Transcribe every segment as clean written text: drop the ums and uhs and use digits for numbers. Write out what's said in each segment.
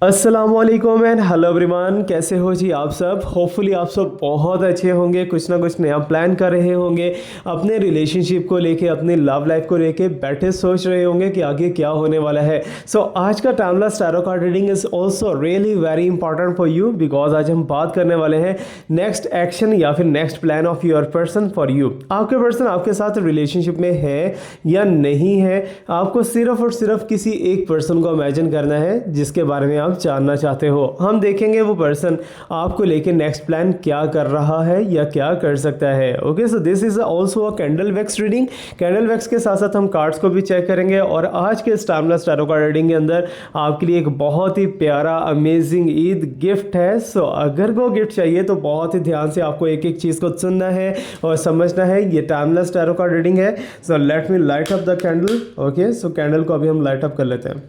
अस्सलामुअलैकुम and hello everyone, कैसे हो जी आप सब। होपफुली आप सब बहुत अच्छे होंगे, कुछ ना कुछ नया प्लान कर रहे होंगे अपने रिलेशनशिप को लेके, अपनी लव लाइफ को लेके बैठे सोच रहे होंगे कि आगे क्या होने वाला है। सो आज का timeless tarot card reading is also really very important for you, because आज हम बात करने वाले हैं नेक्स्ट एक्शन या फिर next plan of your person for you. आपके पर्सन आपके साथ रिलेशनशिप में है या नहीं है, आपको सिर्फ और सिर्फ किसी एक पर्सन को इमेजिन करना है जिसके बारे में आप जानना चाहते हो। हम देखेंगे वो पर्सन आपको लेके नेक्स्ट प्लान क्या कर रहा है या क्या कर सकता है। Okay, so this is also a candle wax reading. Candle wax के साथ साथ हम कार्ड्स को भी चेक करेंगे और आज के टाइमलेस टैरो कार्ड रीडिंग के अंदर आपके लिए एक बहुत ही प्यारा अमेजिंग ईद गिफ्ट है। सो अगर वो गिफ्ट चाहिए तो बहुत ही ध्यान से आपको एक एक चीज़ को सुनना है और समझना है। ये टाइमलेस टैरो कार्ड रीडिंग है। So let me light up the candle. Okay, so candle को अभी हम लाइट अप कर लेते हैं।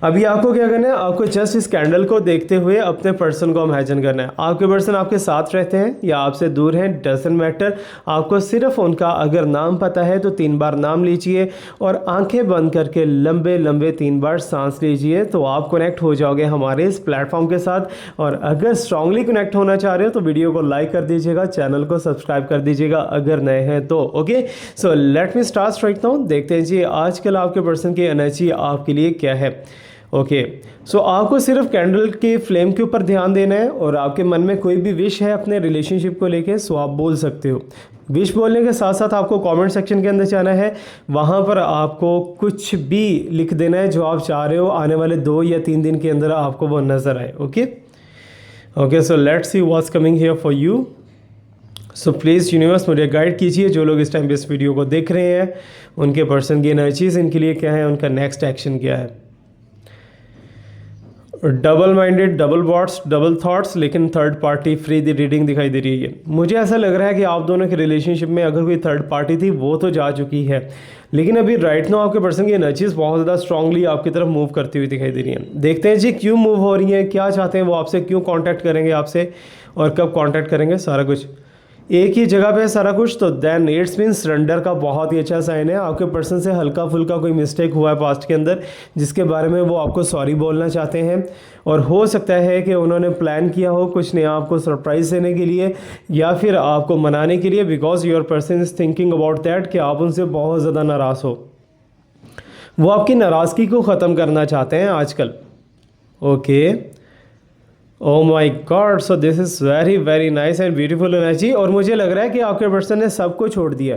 अभी आपको क्या करना है, आपको जस्ट इस कैंडल को देखते हुए अपने पर्सन को इमेजिन करना है। आपके पर्सन आपके साथ रहते हैं या आपसे दूर हैं, डजंट मैटर। आपको सिर्फ उनका अगर नाम पता है तो 3 बार नाम लीजिए और आंखें बंद करके लंबे लंबे 3 बार सांस लीजिए, तो आप कनेक्ट हो जाओगे हमारे इस प्लेटफॉर्म के साथ। और अगर स्ट्रांगली कनेक्ट होना चाह रहे हो तो वीडियो को लाइक कर दीजिएगा, चैनल को सब्सक्राइब कर दीजिएगा अगर नए हैं तो। Okay, so let me start right now. देखते हैं जी आजकल आपके पर्सन की एनर्जी आपके लिए क्या है। ओके, सो आपको सिर्फ कैंडल के फ्लेम के ऊपर ध्यान देना है और आपके मन में कोई भी विश है अपने रिलेशनशिप को लेके सो आप बोल सकते हो। विश बोलने के साथ साथ आपको कमेंट सेक्शन के अंदर जाना है, वहाँ पर आपको कुछ भी लिख देना है जो आप चाह रहे हो आने वाले 2 या 3 दिन के अंदर आपको वो नज़र आए। Okay okay, so let's see what's coming here for you. So please universe मुझे गाइड कीजिए, जो लोग इस टाइम पे इस वीडियो को देख रहे हैं उनके पर्सन की एनर्जीज इनके लिए क्या है, उनका नेक्स्ट एक्शन क्या है। Double minded, double words, double thoughts, लेकिन third party free the reading दिखाई दे रही है। मुझे ऐसा लग रहा है कि आप दोनों के रिलेशनशिप में अगर कोई थर्ड पार्टी थी वो तो जा चुकी है, लेकिन अभी राइट नाउ आपके पर्सन की एनर्जीज बहुत ज़्यादा स्ट्रांगली आपकी तरफ मूव करती हुई दिखाई दे रही हैं। देखते हैं जी क्यों मूव हो रही हैं, क्या चाहते हैं वो आपसे, क्यों कॉन्टैक्ट करेंगे आपसे और कब कॉन्टैक्ट करेंगे, सारा कुछ एक ही जगह पे है सारा कुछ। तो देन इट्स मीन सरेंडर का बहुत ही अच्छा साइन है। आपके पर्सन से हल्का फुल्का कोई मिस्टेक हुआ है पास्ट के अंदर जिसके बारे में वो आपको सॉरी बोलना चाहते हैं, और हो सकता है कि उन्होंने प्लान किया हो कुछ नया आपको सरप्राइज देने के लिए या फिर आपको मनाने के लिए, because your person is thinking about that कि आप उनसे बहुत ज़्यादा नाराज़ हो। वो आपकी नाराज़गी को ख़त्म करना चाहते हैं आजकल। Okay, oh my god, so this is very very nice and beautiful energy. और मुझे लग रहा है कि आपके पर्सन ने सबको छोड़ दिया।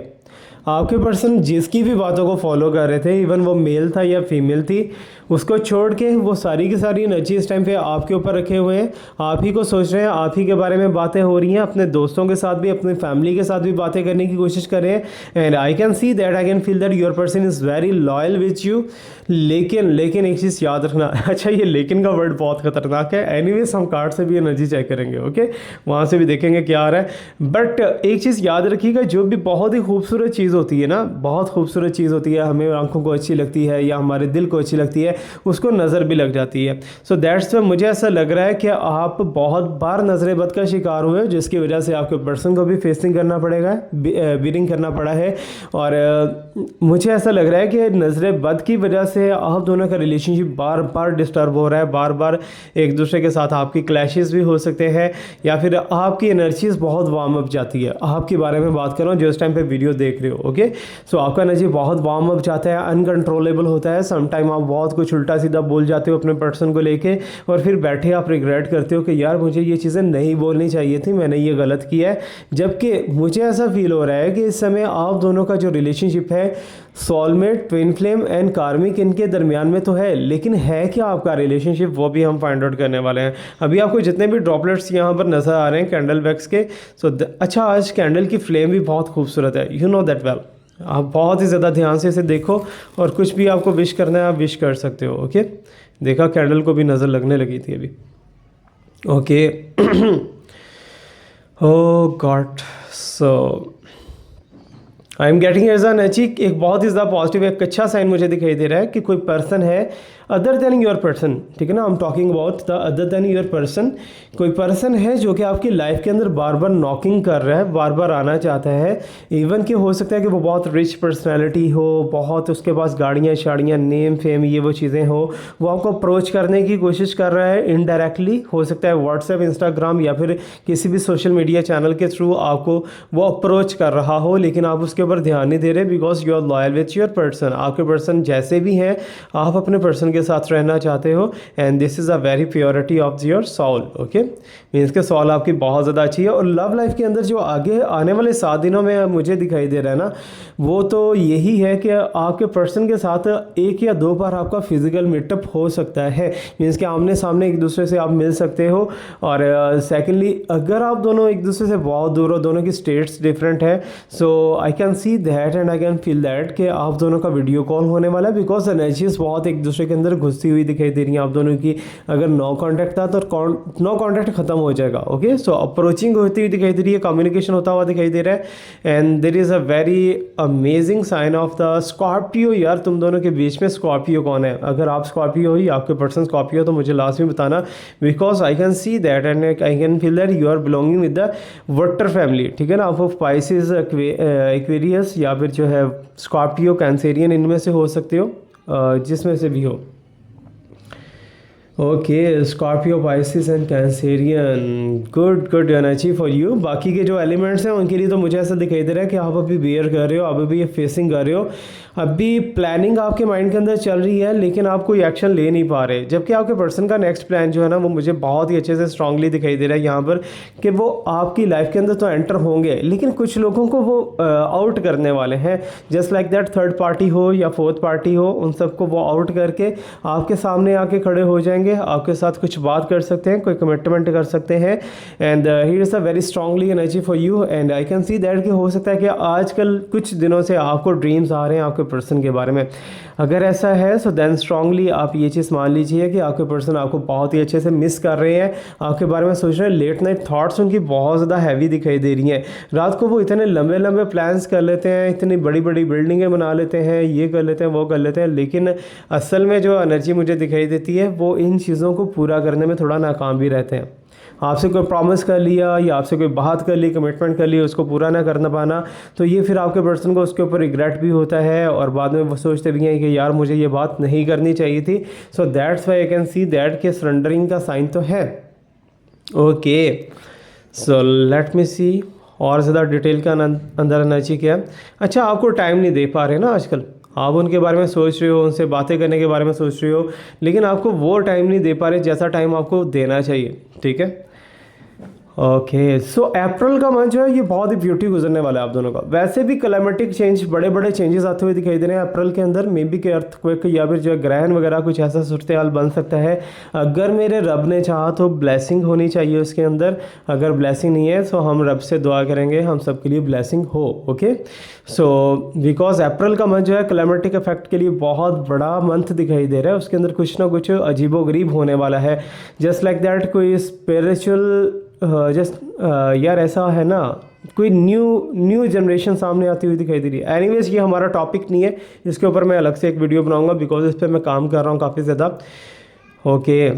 आपके पर्सन जिसकी भी बातों को फॉलो कर रहे थे, इवन वो मेल था या फीमेल थी, उसको छोड़ के वो सारी की सारी एनर्जी इस टाइम पे आपके ऊपर रखे हुए हैं। आप ही को सोच रहे हैं, आप ही के बारे में बातें हो रही हैं, अपने दोस्तों के साथ भी, अपनी फैमिली के साथ भी बातें करने की कोशिश कर रहे हैं। And I can see that, I can feel that your person is very loyal with you. लेकिन एक चीज़ याद रखना, अच्छा ये लेकिन का वर्ड बहुत खतरनाक है। एनीवेज हम कार्ड से भी एनर्जी चेक करेंगे, ओके, वहाँ से भी देखेंगे क्या आ रहा है। बट एक चीज़ याद रखिएगा, जो भी बहुत ही खूबसूरत चीज़ होती है ना, बहुत खूबसूरत चीज़ होती है, हमें आंखों को अच्छी लगती है या हमारे दिल को अच्छी लगती है, उसको नज़र भी लग जाती है। सो दैट्स वाई मुझे ऐसा लग रहा है कि आप बहुत बार नज़र बद का शिकार हुए, जिसकी वजह से आपके पर्सन को भी फेसिंग करना पड़ेगा, बीरिंग करना पड़ा है। और मुझे ऐसा लग रहा है कि नज़र बद की वजह से आप दोनों का रिलेशनशिप बार बार डिस्टर्ब हो रहा है, बार बार एक दूसरे के साथ आपकी क्लैशेस भी हो सकते हैं, या फिर आपकी एनर्जीज बहुत वार्म अप जाती है। आपके बारे में बात कर रहा हूँ जो इस टाइम पे वीडियो देख रहे हो। ओके, सो आपका एनर्जी बहुत वार्म अप जाता है, अनकंट्रोलेबल होता है। समटाइम आप बहुत कुछ उल्टा सीधा बोल जाते हो अपने पर्सन को लेके, और फिर बैठे आप रिग्रेट करते हो कि यार मुझे ये चीज़ें नहीं बोलनी चाहिए थी, मैंने ये गलत किया है। जबकि मुझे ऐसा फील हो रहा है कि इस समय आप दोनों का जो रिलेशनशिप है, सोलमेट, ट्विन फ्लेम एंड कार्मिक इनके दरमियान में तो है, लेकिन है क्या आपका रिलेशनशिप, वो भी हम फाइंड आउट करने वाले हैं। अभी आपको जितने भी ड्रॉपलेट्स यहाँ पर नज़र आ रहे हैं कैंडल वैक्स के, सो अच्छा आज कैंडल की फ्लेम भी बहुत खूबसूरत है, यू नो दैट वेल। आप बहुत ही ज़्यादा ध्यान से इसे देखो और कुछ भी आपको विश करना है आप विश कर सकते हो। ओके, देखा कैंडल को भी नज़र लगने लगी थी अभी। Okay, oh god, so I am getting as an energy, एक बहुत ही ज़्यादा पॉजिटिव, एक अच्छा साइन मुझे दिखाई दे रहा है कि कोई पर्सन है अदर देन योर पर्सन, ठीक है ना, I am talking about the other than your person. कोई पर्सन है जो कि आपकी लाइफ के अंदर बार बार नॉकिंग कर रहा है, बार बार आना चाहता है। इवन कि हो सकता है कि वो बहुत रिच पर्सनैलिटी हो, बहुत उसके पास गाड़ियाँ शाड़ियाँ, नेम फेम, ये वो चीज़ें हो, वो आपको अप्रोच करने की कोशिश कर रहा है इनडायरेक्टली। हो सकता है व्हाट्सएप, इंस्टाग्राम या फिर किसी भी सोशल मीडिया चैनल के थ्रू आपको वो अप्रोच कर रहा हो, लेकिन आप उसके ऊपर ध्यान नहीं दे रहे because you are loyal with your person. आपके पर्सन जैसे भी हैं, आप अपने पर्सन के साथ रहना चाहते हो and this is a very purity of your soul. Okay, means के सोल आपकी बहुत ज़्यादा अच्छी है। और लव लाइफ के अंदर जो आगे आने वाले 7 दिनों में मुझे दिखाई दे रहा है ना, वो तो यही है कि आपके पर्सन के साथ 1 या 2 बार आपका फिजिकल मीटअप हो सकता है। मीन्स कि आमने सामने एक दूसरे से आप मिल सकते हो। और सेकेंडली अगर आप दोनों एक दूसरे से बहुत दूर हो, दोनों की स्टेट्स डिफरेंट है, so I can see that and I can feel that कि आप दोनों का वीडियो कॉल होने वाला है बिकॉज एनर्जीज बहुत एक दूसरे के अंदर घुसती हुई दिखाई दे रही हैं आप दोनों की। अगर नो कॉन्टैक्ट था तो नो कॉन्टैक्ट खत्म हो जाएगा। ओके, सो अप्रोचिंग होती हुई दिखाई दे रही है, कम्युनिकेशन होता हुआ दिखाई दे रहा है and there is a very amazing sign of the Scorpio. यार तुम दोनों के बीच में स्कॉर्पियो कौन है? अगर आप स्कॉर्पियो हो या आपके पर्सन स्कॉर्पियो तो मुझे लास्ट में बताना because I can see that and I can feel that you are belonging with the water family, ठीक है ना। आप स्पाइसिस, एक्वेरियस या फिर जो है स्कॉर्पियो, कैंसेरियन, इनमें से हो सकते हो, जिसमें से भी हो। Okay, Scorpio, Pisces and Cancerian, good energy for you. बाकी के जो एलिमेंट्स हैं उनके लिए तो मुझे ऐसा दिखाई दे रहा है कि आप अभी बेयर कर रहे हो, अभी भी ये फेसिंग कर रहे हो, अभी प्लानिंग आपके माइंड के अंदर चल रही है लेकिन आप कोई एक्शन ले नहीं पा रहे। जबकि आपके पर्सन का नेक्स्ट प्लान जो है ना, वो मुझे बहुत ही अच्छे से स्ट्रांगली दिखाई दे रहा है यहाँ पर कि वो आपकी लाइफ के अंदर तो एंटर होंगे लेकिन कुछ लोगों को वो आउट करने वाले हैं। Just like that, third party हो या फोर्थ पार्टी हो, उन सबको वो आउट करके आपके सामने आके खड़े हो जाएंगे, आपके साथ कुछ बात कर सकते हैं, कोई कमिटमेंट कर सकते हैं and here is a very strongly energy for you and I can see that कि हो सकता है कि आजकल कुछ दिनों से आपको ड्रीम्स आ रहे हैं आपके पर्सन के बारे में। अगर ऐसा है सो देन स्ट्रांगली आप ये चीज़ मान लीजिए कि आपके पर्सन आपको बहुत ही अच्छे से मिस कर रहे हैं, आपके बारे में सोच रहे हैं। लेट नाइट थॉट्स उनकी बहुत ज़्यादा हैवी दिखाई दे रही हैं। रात को वो इतने लंबे लंबे प्लान्स कर लेते हैं, इतनी बड़ी बड़ी बिल्डिंगें बना लेते हैं, ये कर लेते हैं, वो कर लेते हैं, लेकिन असल में जो एनर्जी मुझे दिखाई देती है वो इन चीज़ों को पूरा करने में थोड़ा नाकाम भी रहते हैं। आपसे कोई प्रॉमिस कर लिया या आपसे कोई बात कर ली, कमिटमेंट कर ली, उसको पूरा ना करना पाना, तो ये फिर आपके पर्सन को उसके ऊपर रिग्रेट भी होता है और बाद में वो सोचते भी हैं कि यार मुझे ये बात नहीं करनी चाहिए थी। So that's why I can see that के सरेंडरिंग का साइन तो है। ओके, सो लेट मी सी और ज़्यादा डिटेल का अंदर एनर्जी क्या है। अच्छा, आपको टाइम नहीं दे पा रहे ना आजकल, आप उनके बारे में सोच रहे हो, उनसे बातें करने के बारे में सोच रहे हो, लेकिन आपको वो टाइम नहीं दे पा रहे जैसा टाइम आपको देना चाहिए, ठीक है। ओके, सो अप्रैल का मंथ जो है ये बहुत ही ब्यूटी गुजरने वाला है आप दोनों का। वैसे भी क्लाइमेटिक चेंज, बड़े बड़े चेंजेस आते हुए दिखाई दे रहे हैं अप्रैल के अंदर। मे बी के अर्थक्वेक या फिर जो है ग्रहण वगैरह कुछ ऐसा सूरत हाल बन सकता है। अगर मेरे रब ने चाहा तो ब्लेसिंग होनी चाहिए उसके अंदर। अगर ब्लेसिंग नहीं है तो हम रब से दुआ करेंगे हम सबके लिए ब्लेसिंग हो। ओके, सो बिकॉज अप्रैल का मंथ जो है क्लाइमेटिक इफेक्ट के लिए बहुत बड़ा मंथ दिखाई दे रहा है। उसके अंदर कुछ ना कुछ अजीबोगरीब होने वाला है। जस्ट लाइक दैट कोई स्पिरिचुअल यार ऐसा है ना, कोई न्यू जनरेशन सामने आती हुई दिखाई दे रही है। एनीवेज ये हमारा टॉपिक नहीं है, इसके ऊपर मैं अलग से एक वीडियो बनाऊंगा बिकॉज इस पर मैं काम कर रहा हूँ काफ़ी ज़्यादा। ओके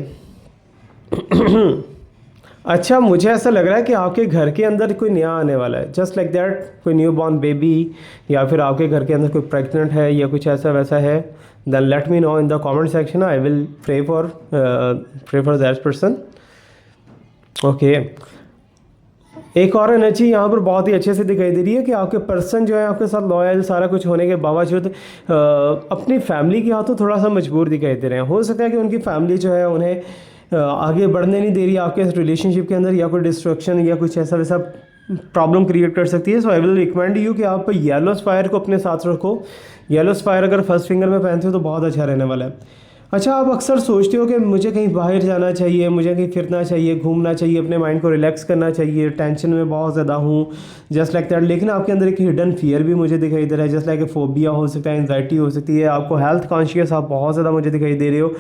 अच्छा, मुझे ऐसा लग रहा है कि आपके घर के अंदर कोई नया आने वाला है। जस्ट लाइक दैट, कोई न्यू बॉर्न बेबी या फिर आपके घर के अंदर कोई प्रेग्नेंट है या कुछ ऐसा वैसा है। Then let me know in the comment section, I will pray for that person. Okay, एक और एनर्जी यहाँ पर बहुत ही अच्छे से दिखाई दे रही है कि आपके पर्सन जो है आपके साथ लॉयल सारा कुछ होने के बावजूद अपनी फैमिली के हाथों थोड़ा सा मजबूर दिखाई दे रहे हैं। हो सकता है कि उनकी फैमिली जो है उन्हें आगे बढ़ने नहीं दे रही आपके रिलेशनशिप के अंदर, या कोई डिस्ट्रक्शन या कुछ ऐसा वैसा प्रॉब्लम क्रिएट कर सकती है। So I will recommend you कि आप येलो स्पायर को अपने साथ रखो। येलो स्पायर अगर फर्स्ट फिंगर में पहनते हो तो बहुत अच्छा रहने वाला है। अच्छा, आप अक्सर सोचते हो कि मुझे कहीं बाहर जाना चाहिए, मुझे कहीं फिरना चाहिए, घूमना चाहिए, अपने माइंड को रिलैक्स करना चाहिए, टेंशन में बहुत ज़्यादा हूँ, जस्ट लाइक दैट। लेकिन आपके अंदर एक हिडन फियर भी मुझे दिखाई दे रहा है, जस्ट लाइक फोबिया हो सकता है, एंजाइटी हो सकती है, आपको हेल्थ कॉन्शियस आप बहुत ज़्यादा मुझे दिखाई दे रहे हो।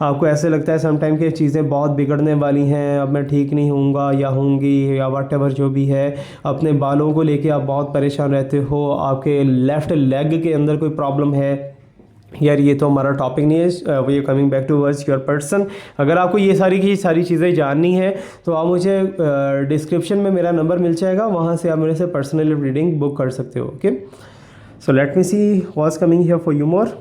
आपको ऐसे लगता है समटाइम कि चीज़ें बहुत बिगड़ने वाली हैं, अब मैं ठीक नहीं होऊंगा या होंगी या व्हाटएवर जो भी है। अपने बालों को लेके आप बहुत परेशान रहते हो, आपके लेफ़्ट लेग के अंदर कोई प्रॉब्लम है, यार ये तो हमारा टॉपिक नहीं है, we are coming back towards your person. अगर आपको ये सारी की सारी चीज़ें जाननी है तो आप मुझे डिस्क्रिप्शन में मेरा नंबर मिल जाएगा, वहाँ से आप मेरे से पर्सनली रीडिंग बुक कर सकते हो। Okay, so let me see what's coming here for you more.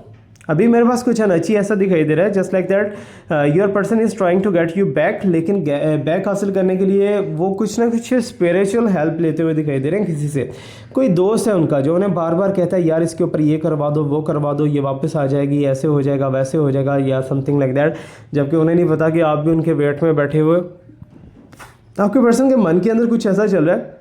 अभी मेरे पास कुछ अनअची ऐसा दिखाई दे रहा है, just like that your person is trying to get you back, लेकिन बैक हासिल करने के लिए वो कुछ ना कुछ स्पिरिचुअल हेल्प लेते हुए दिखाई दे रहे हैं किसी से। कोई दोस्त है उनका जो उन्हें बार बार कहता है यार इसके ऊपर ये करवा दो, वो करवा दो, ये वापस आ जाएगी, ऐसे हो जाएगा, वैसे हो जाएगा, या समथिंग लाइक दैट, जबकि उन्हें नहीं पता कि आप भी उनके वेट में बैठे हुए। आपके पर्सन के मन के अंदर कुछ ऐसा चल रहा है,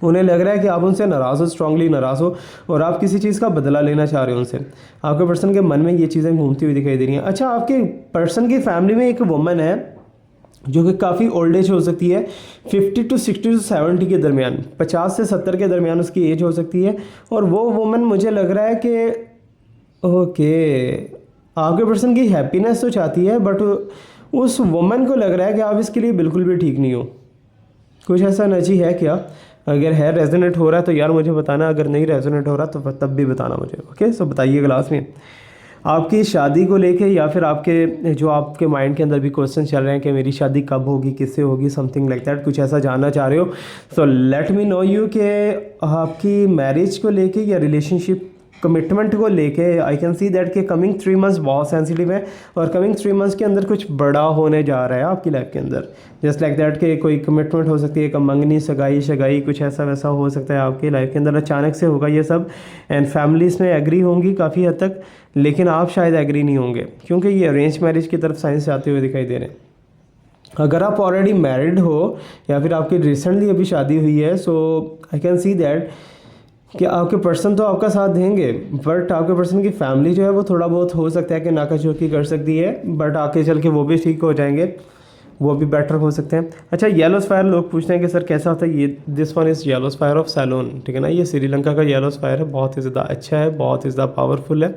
उन्हें लग रहा है कि आप उनसे नाराज़ हो, स्ट्रांगली नाराज़ हो, और आप किसी चीज़ का बदला लेना चाह रहे हो उनसे। आपके पर्सन के मन में ये चीज़ें घूमती हुई दिखाई दे रही हैं। अच्छा, आपके पर्सन की फैमिली में एक वुमन है जो कि काफ़ी ओल्ड एज हो सकती है, 50 to 60 to 70 के दरमियान, 50 से 70 के दरमियान उसकी एज हो सकती है। और वो वुमन मुझे लग रहा है कि ओके, आपके पर्सन की हैप्पीनेस तो चाहती है, बट उस वुमन को लग रहा है कि आप इसके लिए बिल्कुल भी ठीक नहीं हो। कुछ ऐसा एनर्जी है क्या? अगर है, रेजोनेट हो रहा है तो यार मुझे बताना, अगर नहीं रेजोनेट हो रहा तो तब भी बताना मुझे। ओके, सो बताइए क्लास में आपकी शादी को लेके, या फिर आपके जो आपके माइंड के अंदर भी क्वेश्चन चल रहे हैं कि मेरी शादी कब होगी, किससे होगी, समथिंग लाइक दैट, कुछ ऐसा जानना चाह रहे हो। So let me no you कि आपकी मैरिज को लेके या रिलेशनशिप कमिटमेंट को लेके आई कैन सी दैट के कमिंग 3 मंथ्स बहुत सेंसिटिव है, और कमिंग 3 मंथ्स के अंदर कुछ बड़ा होने जा रहा है आपकी लाइफ के अंदर। जस्ट लाइक दैट के कोई कमिटमेंट हो सकती है, एक मंगनी, सगाई शगाई, कुछ ऐसा वैसा हो सकता है आपकी लाइफ के अंदर। अचानक से होगा ये सब, एंड फैमिलीज में एग्री होंगी काफ़ी हद तक, लेकिन आप शायद एग्री नहीं होंगे क्योंकि ये अरेंज मैरिज की तरफ साइंस आते हुए दिखाई दे रहे हैं। अगर आप ऑलरेडी मैरिड हो या फिर आपकी रिसेंटली अभी शादी हुई है, so I can see that कि आपके पर्सन तो आपका साथ देंगे, बट आपके पर्सन की फैमिली जो है वो थोड़ा बहुत हो सकता है कि नाकाचौकी कर सकती है, बट आगे चल के वो भी ठीक हो जाएंगे, वो भी बेटर हो सकते हैं। अच्छा, येलो स्फायर लोग पूछते हैं कि सर कैसा होता है ये? This one is yellow sapphire of Ceylon, ठीक है ना। ये श्रीलंका का येलो स्फायर है, बहुत ही ज़्यादा अच्छा है, बहुत ही ज़्यादा पावरफुल है।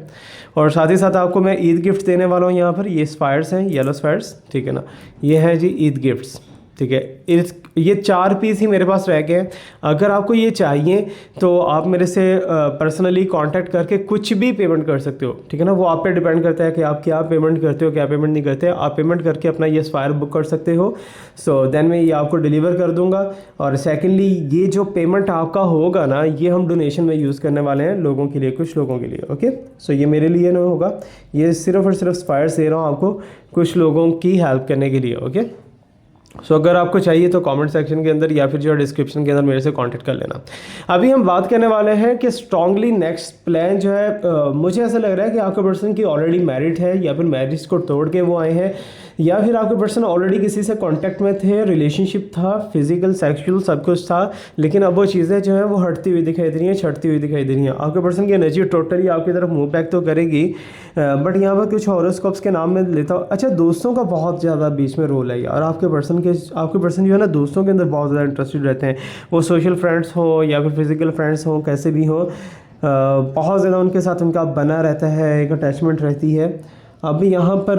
और साथ ही साथ आपको मैं ईद गिफ्ट देने वाला हूँ यहाँ पर। ये स्फायर्स हैं, येलो स्फायर्स, ठीक है ना। ये है जी ईद गिफ्ट्स, ठीक है। ये 4 पीस ही मेरे पास रह गए हैं। अगर आपको ये चाहिए तो आप मेरे से पर्सनली कांटेक्ट करके कुछ भी पेमेंट कर सकते हो, ठीक है ना। वो आप पे डिपेंड करता है कि आप क्या पेमेंट करते हो, क्या पेमेंट नहीं करते। आप पेमेंट करके अपना ये स्फायर बुक कर सकते हो। सो देन मैं ये आपको डिलीवर कर दूंगा। और सेकेंडली, ये जो पेमेंट आपका होगा ना, ये हम डोनेशन में यूज़ करने वाले हैं लोगों के लिए, कुछ लोगों के लिए। ओके, सो ये मेरे लिए नहीं होगा, ये सिर्फ और सिर्फ स्फायर दे रहा हूँ आपको कुछ लोगों की हेल्प करने के लिए। ओके, सो अगर आपको चाहिए तो कमेंट सेक्शन के अंदर या फिर जो डिस्क्रिप्शन के अंदर मेरे से कांटेक्ट कर लेना। अभी हम बात करने वाले हैं कि स्ट्रांगली नेक्स्ट प्लान जो है, मुझे ऐसा लग रहा है कि आपका पर्सन की ऑलरेडी मैरिड है, या फिर मैरिज को तोड़ के वो आए हैं, या फिर आपके पर्सन ऑलरेडी किसी से कांटेक्ट में थे, रिलेशनशिप था, फिजिकल सेक्सुअल सब कुछ था, लेकिन अब वो चीज़ें जो है वो हटती हुई दिखाई दे रही हैं, छटती हुई दिखाई दे रही हैं। आपके पर्सन की एनर्जी टोटली आपकी तरफ मूव बैक तो करेगी, बट यहाँ पर कुछ हॉरोस्कोप्स के नाम में लेता हूँ। अच्छा, दोस्तों का बहुत ज़्यादा बीच में रोल है यार। आपके पर्सन जो है ना, दोस्तों के अंदर बहुत ज़्यादा इंटरेस्टेड रहते हैं। वो सोशल फ्रेंड्स हो या फिर फिजिकल फ्रेंड्स हो, कैसे भी हो, बहुत ज़्यादा उनके साथ उनका बना रहता है, एक अटैचमेंट रहती है। अभी यहाँ पर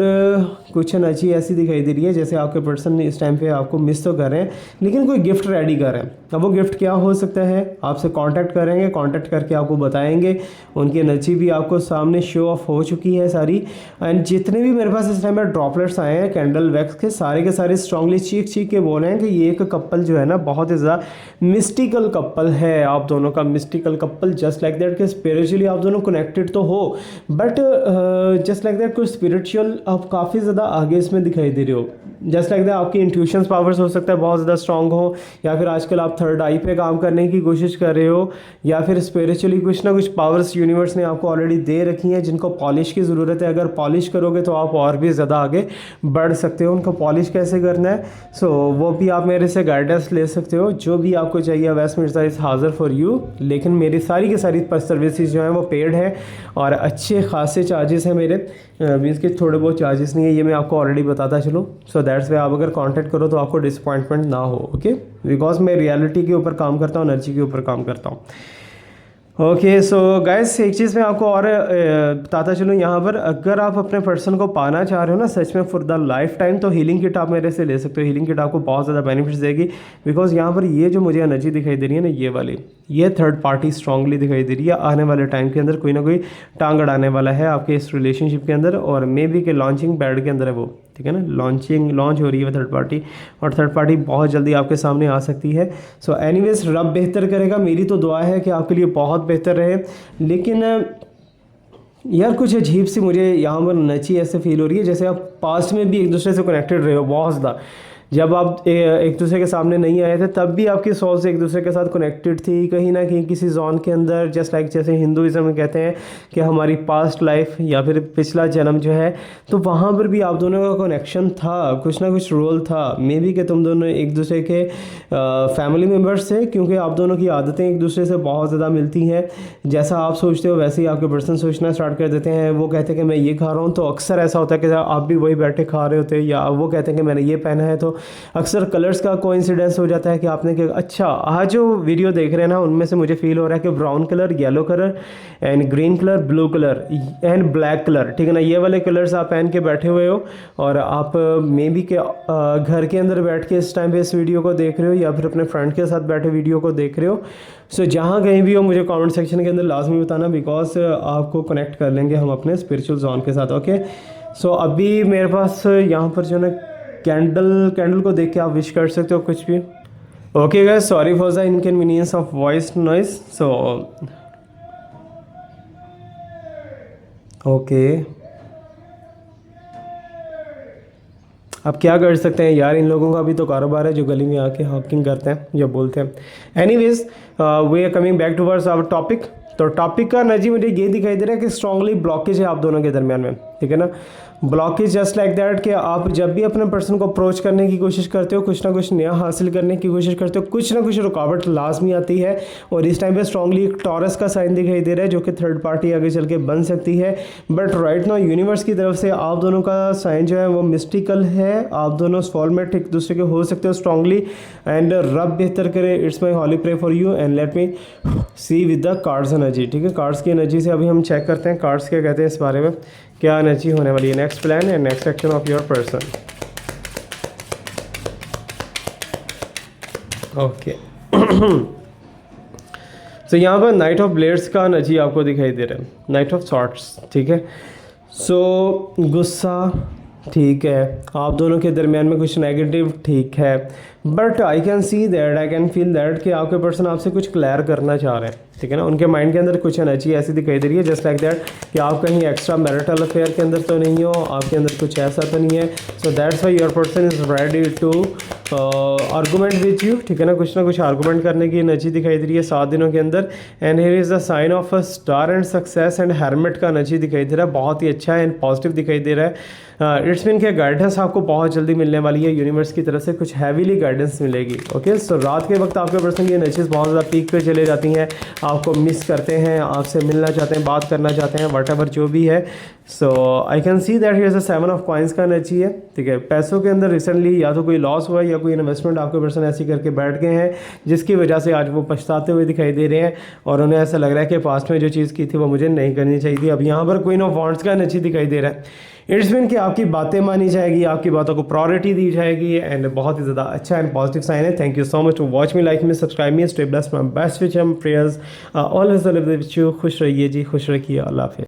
कुछ एनर्जी ऐसी दिखाई दे रही है जैसे आपके पर्सन इस टाइम पे आपको मिस तो कर रहे हैं, लेकिन कोई गिफ्ट रेडी कर रहे हैं। अब वो गिफ्ट क्या हो सकता है, आपसे कांटेक्ट करेंगे, कांटेक्ट करके आपको बताएंगे। उनकी एनर्जी भी आपको सामने शो ऑफ हो चुकी है सारी। एंड जितने भी मेरे पास इस टाइम पर ड्रॉपलेट्स आए हैं कैंडल वैक्स के सारे स्ट्रांगली चीख के बोल रहे हैं कि ये एक कपल जो है ना, बहुत ही ज़्यादा मिस्टिकल कपल है आप दोनों का। Mystical couple, just like that कि स्पिरिचुअली आप दोनों कनेक्टेड तो हो, but just like that spiritual आप काफ़ी ज़्यादा आगे इसमें दिखाई दे रहे हो। जस्ट लाइक दैट आपकी इंट्यूशंस पावर्स हो सकता है बहुत ज़्यादा स्ट्रांग हो, या फिर आजकल आप थर्ड आई पे काम करने की कोशिश कर रहे हो, या फिर स्पिरिचुअली कुछ ना कुछ पावर्स यूनिवर्स ने आपको ऑलरेडी दे रखी हैं जिनको पॉलिश की ज़रूरत है। अगर पॉलिश करोगे तो आप और भी ज़्यादा आगे बढ़ सकते हो। उनको पॉलिश कैसे करना है, सो वो भी आप मेरे से गाइडेंस ले सकते हो। जो भी आपको चाहिए वैस मिर्ज़ा इज़ हाज़िर फॉर यू, लेकिन मेरी सारी की सारी सर्विसेज जो हैं वो पेड है और अच्छे खासे चार्जेस हैं मेरे, मीन्स के थोड़े बहुत चार्जेस नहीं है, ये मैं आपको ऑलरेडी बताता चलूँ। सो दैट्स वे आप अगर कांटेक्ट करो तो आपको डिसअपॉइंटमेंट ना हो। ओके, बिकॉज मैं रियलिटी के ऊपर काम करता हूँ, एनर्जी के ऊपर काम करता हूँ। ओके सो गाइस, एक चीज़ मैं आपको और बताता चलूँ यहाँ पर, अगर आप अपने पर्सन को पाना चाह रहे हो ना सच में फॉर द लाइफ टाइम, तो हीलिंग किट आप मेरे से ले सकते हो। हीलिंग किट आपको बहुत ज़्यादा बेनिफिट्स देगी, बिकॉज यहाँ पर ये जो मुझे एनर्जी दिखाई दे रही है ना, ये वाली, ये थर्ड पार्टी स्ट्रांगली दिखाई दे रही है। आने वाले टाइम के अंदर कोई ना कोई टांग अड़ाने वाला है आपके इस रिलेशनशिप के अंदर, और मे बी के लॉन्चिंग पैड के अंदर है वो, ठीक है ना, लॉन्च हो रही है थर्ड पार्टी, और थर्ड पार्टी बहुत जल्दी आपके सामने आ सकती है। सो एनीवेज, रब बेहतर करेगा, मेरी तो दुआ है कि आपके लिए बहुत बेहतर रहे। लेकिन यार कुछ अजीब सी मुझे यहाँ पर नची ऐसे फील हो रही है, जैसे आप पास्ट में भी एक दूसरे से कनेक्टेड रहे हो बहुत ज़्यादा। जब आप एक दूसरे के सामने नहीं आए थे तब भी आपकी सोल से एक दूसरे के साथ कनेक्टेड थी कहीं ना कहीं किसी जोन के अंदर, जस्ट लाइक जैसे हिंदुइज्म में कहते हैं कि हमारी पास्ट लाइफ या फिर पिछला जन्म जो है, तो वहाँ पर भी आप दोनों का कनेक्शन था, कुछ ना कुछ रोल था। मे बी कि तुम दोनों एक दूसरे के फैमिली मेम्बर्स थे, क्योंकि आप दोनों की आदतें एक दूसरे से बहुत ज़्यादा मिलती हैं। जैसा आप सोचते हो वैसे ही आपके पर्सन सोचना स्टार्ट कर देते हैं। वो कहते हैं कि मैं ये खा रहा हूँ, तो अक्सर ऐसा होता है कि आप भी वही बैठे खा रहे होते हैं, या वो कहते हैं कि मैंने ये पहना है, तो अक्सर कलर्स का कोइंसिडेंस हो जाता है कि आपने कि अच्छा, आज जो वीडियो देख रहे हैं ना उनमें से मुझे फील हो रहा है कि brown colour, yellow colour and green colour, blue colour and black colour, ठीक है ना, ये वाले कलर्स आप पहन के बैठे हुए हो, और आप मे बी के घर के अंदर बैठ के इस टाइम पे इस वीडियो को देख रहे हो, या फिर अपने फ्रेंड के साथ बैठे वीडियो को देख रहे हो। सो जहाँ कहीं भी हो मुझे कमेंट सेक्शन के अंदर लाजमी बताना, बिकॉज आपको कनेक्ट कर लेंगे हम अपने स्पिरिचुअल जोन के साथ। ओके सो अभी मेरे पास यहाँ पर जो है कैंडल को देख के आप विश कर सकते हो कुछ भी। Okay guys, sorry for the inconvenience of voice noise. So okay, अब क्या कर सकते हैं यार, इन लोगों का भी तो कारोबार है जो गली में आके हॉकिंग करते हैं, जो बोलते हैं। Anyways, we are coming back towards our topic. तो टॉपिक का नजी मुझे ये दिखाई दे रहा है कि स्ट्रांगली ब्लॉकेज है आप दोनों के दरमियान में, ठीक है ना। ब्लॉकेज जस्ट लाइक दैट कि आप जब भी अपने पर्सन को अप्रोच करने की कोशिश करते हो, कुछ ना कुछ नया हासिल करने की कोशिश करते हो, कुछ ना कुछ रुकावट लाजमी आती है। और इस टाइम पे स्ट्रांगली एक टॉरस का साइन दिखाई दे रहा है जो कि थर्ड पार्टी आगे चल के बन सकती है। बट राइट नाउ यूनिवर्स की तरफ से आप दोनों का साइन जो है वो मिस्टिकल है। आप दोनों सोलमेट एक दूसरे के हो सकते हो स्ट्रांगली, एंड रब बेहतर करे। It's my holy pray for you and let me see with the cards energy, ठीक है। कार्ड्स की एनर्जी से अभी हम चेक करते हैं कार्ड्स क्या कहते हैं इस बारे में, क्या एनर्जी होने वाली है। Next plan and next action of your person. Okay तो यहाँ पर नाइट ऑफ ब्लेड्स का एनर्जी आपको दिखाई दे रहा है, नाइट ऑफ शॉर्ट्स, ठीक है। सो गुस्सा ठीक है, आप दोनों के दरमियान में कुछ नेगेटिव ठीक है, but I can see that, I can feel that कि आपके पर्सन आपसे कुछ क्लियर करना चाह रहे हैं, ठीक है ना। उनके माइंड के अंदर कुछ एनर्जी ऐसी दिखाई दे रही है जस्ट लाइक दैट कि आप कहीं एक्स्ट्रा मैरिटल अफेयर के अंदर तो नहीं हो, आपके अंदर कुछ ऐसा तो नहीं है। So that's why your person is ready to argument with you, ठीक है ना कुछ आर्गूमेंट करने की एनर्जी दिखाई दे रही है 7 दिनों के अंदर। And here is the sign of a star and success and hermit का एनर्जी दिखाई दे रहा है, बहुत ही अच्छा एंड पॉजिटिव दिखाई दे रहा है। इट्स मीन के गाइडेंस आपको बहुत जल्दी मिलने वाली है, यूनिवर्स की तरफ से कुछ हैवीली गाइडेंस मिलेगी। ओके सो रात के वक्त आपके पर्सन की एनर्जीज बहुत ज़्यादा पीक पे चले जाती हैं, आपको मिस करते हैं, आपसे मिलना चाहते हैं, बात करना चाहते हैं, वट जो भी है। So I can see that here is a 7 of coins का एनर्जी है, ठीक है। पैसों के अंदर रिसेंटली या तो कोई लॉस हुआ है या कोई इन्वेस्टमेंट आपके पर्सन ऐसी करके बैठ गए हैं जिसकी वजह से आज वो पछताते हुए दिखाई दे रहे हैं, और उन्हें ऐसा लग रहा है कि पास्ट में जो चीज़ की थी वो मुझे नहीं करनी चाहिए थी। अब यहाँ पर क्वीन ऑफ वॉन्ड्स का एनर्जी दिखाई दे रहा है। इट्स मीन कि आपकी बातें मानी जाएगी, आपकी बातों को प्रायोरिटी दी जाएगी, एंड बहुत ही ज़्यादा अच्छा एंड पॉजिटिव साइन है। Thank you so much to watch me, like me, subscribe me, stay blessed, my best wish and prayers always live with you. खुश रहिए जी, खुश रखिए, अल्लाह हाफिज़।